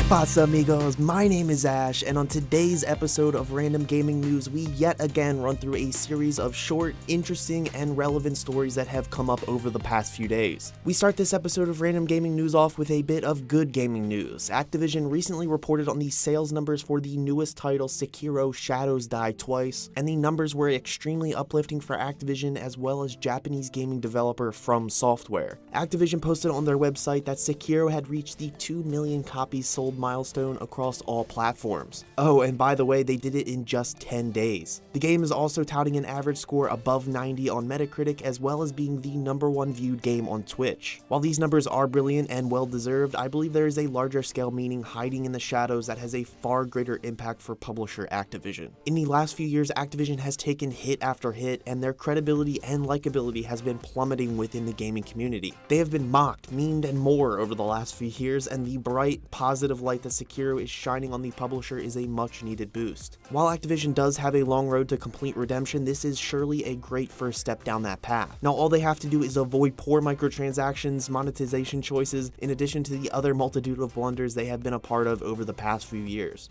Pasa amigos, my name is Ash, and on today's episode of Random Gaming News, we yet again run through a series of short, interesting, and relevant stories that have come up over the past few days. We start this episode of Random Gaming News off with a bit of good gaming news. Activision recently reported on the sales numbers for the newest title, Sekiro Shadows Die Twice, and the numbers were extremely uplifting for Activision as well as Japanese gaming developer From Software. Activision posted on their website that Sekiro had reached the 2 million copies sold milestone across all platforms. Oh, and by the way, they did it in just 10 days. The game is also touting an average score above 90 on Metacritic as well as being the #1 viewed game on Twitch. While these numbers are brilliant and well deserved, I believe there is a larger scale meaning hiding in the shadows that has a far greater impact for publisher Activision. In the last few years, Activision has taken hit after hit and their credibility and likability has been plummeting within the gaming community. They have been mocked, memed, and more over the last few years, and the bright, positive light that Sekiro is shining on the publisher is a much needed boost. While Activision does have a long road to complete redemption, this is surely a great first step down that path. Now all they have to do is avoid poor microtransactions, monetization choices, in addition to the other multitude of blunders they have been a part of over the past few years.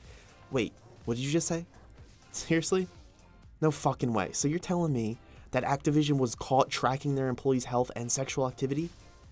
Wait, what did you just say? Seriously? No fucking way. So you're telling me that Activision was caught tracking their employees' health and sexual activity?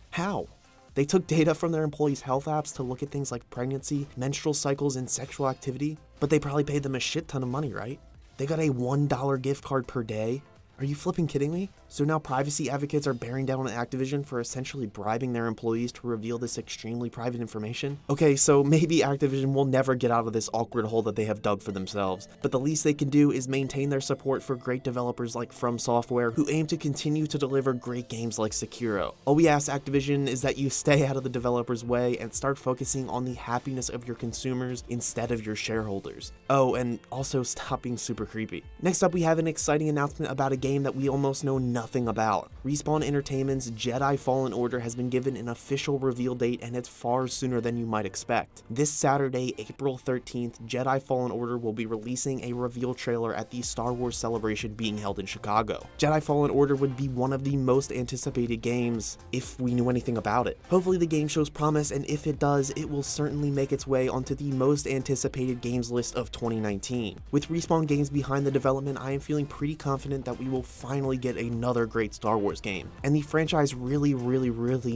How? They took data from their employees' health apps to look at things like pregnancy, menstrual cycles, and sexual activity, but they probably paid them a shit ton of money, right? They got a $1 gift card per day? Are you flipping kidding me? So now privacy advocates are bearing down on Activision for essentially bribing their employees to reveal this extremely private information? Okay, so maybe Activision will never get out of this awkward hole that they have dug for themselves, but the least they can do is maintain their support for great developers like From Software who aim to continue to deliver great games like Sekiro. All we ask Activision is that you stay out of the developers' way and start focusing on the happiness of your consumers instead of your shareholders. Oh, and also stop being super creepy. Next up, we have an exciting announcement about a game that we almost know nothing about. Respawn Entertainment's Jedi Fallen Order has been given an official reveal date, and it's far sooner than you might expect. This Saturday, April 13th, Jedi Fallen Order will be releasing a reveal trailer at the Star Wars celebration being held in Chicago. Jedi Fallen Order would be one of the most anticipated games if we knew anything about it. Hopefully the game shows promise, and if it does, it will certainly make its way onto the most anticipated games list of 2019. With Respawn Games behind the development, I am feeling pretty confident that we will finally get another great Star Wars game. And the franchise really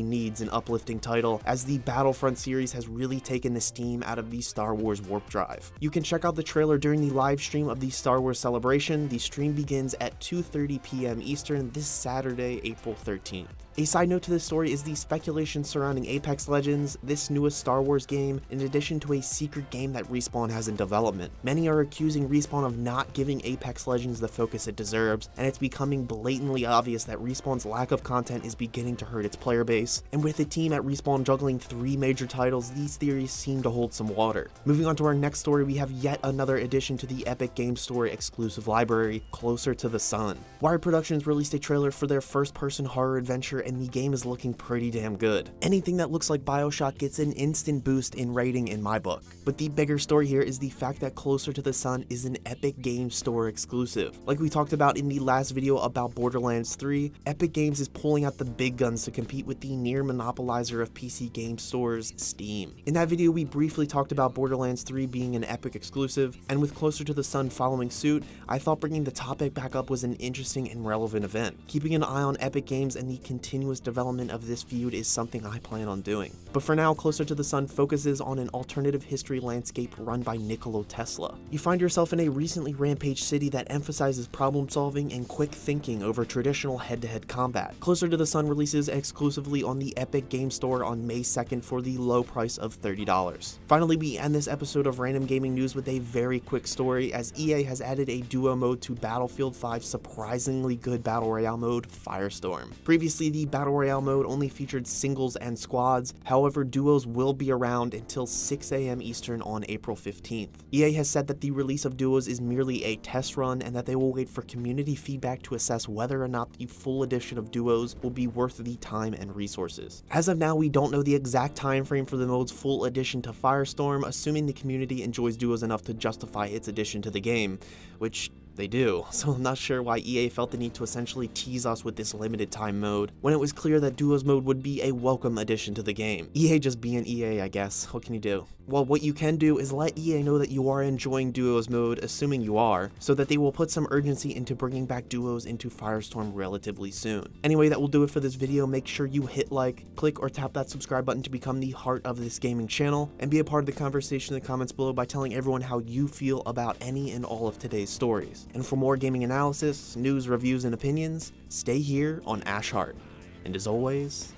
needs an uplifting title, as the Battlefront series has really taken the steam out of the Star Wars warp drive. You can check out the trailer during the live stream of the Star Wars celebration. The stream begins at 2:30 p.m. Eastern this Saturday, April 13th. A side note to this story is the speculation surrounding Apex Legends, this newest Star Wars game, in addition to a secret game that Respawn has in development. Many are accusing Respawn of not giving Apex Legends the focus it deserves, and it's becoming blatantly obvious that Respawn's lack of content is beginning to hurt its player base. And with the team at Respawn juggling 3 major titles, these theories seem to hold some water. Moving on to our next story, we have yet another addition to the Epic Games Store exclusive library, Closer to the Sun. Wired Productions released a trailer for their first-person horror adventure, and the game is looking pretty damn good. Anything that looks like BioShock gets an instant boost in rating in my book. But the bigger story here is the fact that Closer to the Sun is an Epic Games Store exclusive. Like we talked about in the last video about Borderlands 3, Epic Games is pulling out the big guns to compete with the near monopolizer of PC game stores, Steam. In that video, we briefly talked about Borderlands 3 being an Epic exclusive, and with Closer to the Sun following suit, I thought bringing the topic back up was an interesting and relevant event. Keeping an eye on Epic Games and the continuous development of this feud is something I plan on doing. But for now, Closer to the Sun focuses on an alternative history landscape run by Nikola Tesla. You find yourself in a recently rampaged city that emphasizes problem solving and quick thinking over traditional head-to-head combat. Closer to the Sun releases exclusively on the Epic Game Store on May 2nd for the low price of $30. Finally, we end this episode of Random Gaming News with a very quick story, as EA has added a duo mode to Battlefield 5's surprisingly good Battle Royale mode, Firestorm. Previously, the Battle Royale mode only featured singles and squads, however duos will be around until 6 AM Eastern on April 15th. EA has said that the release of duos is merely a test run and that they will wait for community feedback to assess whether or not the full edition of duos will be worth the time and resources. As of now, we don't know the exact time frame for the mode's full addition to Firestorm, assuming the community enjoys duos enough to justify its addition to the game, which They do, so I'm not sure why EA felt the need to essentially tease us with this limited time mode, when it was clear that duos mode would be a welcome addition to the game. EA just being EA, I guess. What can you do? Well, what you can do is let EA know that you are enjoying duos mode, assuming you are, so that they will put some urgency into bringing back duos into Firestorm relatively soon. Anyway, that will do it for this video. Make sure you hit like, click or tap that subscribe button to become the heart of this gaming channel, and be a part of the conversation in the comments below by telling everyone how you feel about any and all of today's stories. And for more gaming analysis, news, reviews, and opinions, stay here on Ash Heart. And as always,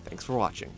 thanks for watching.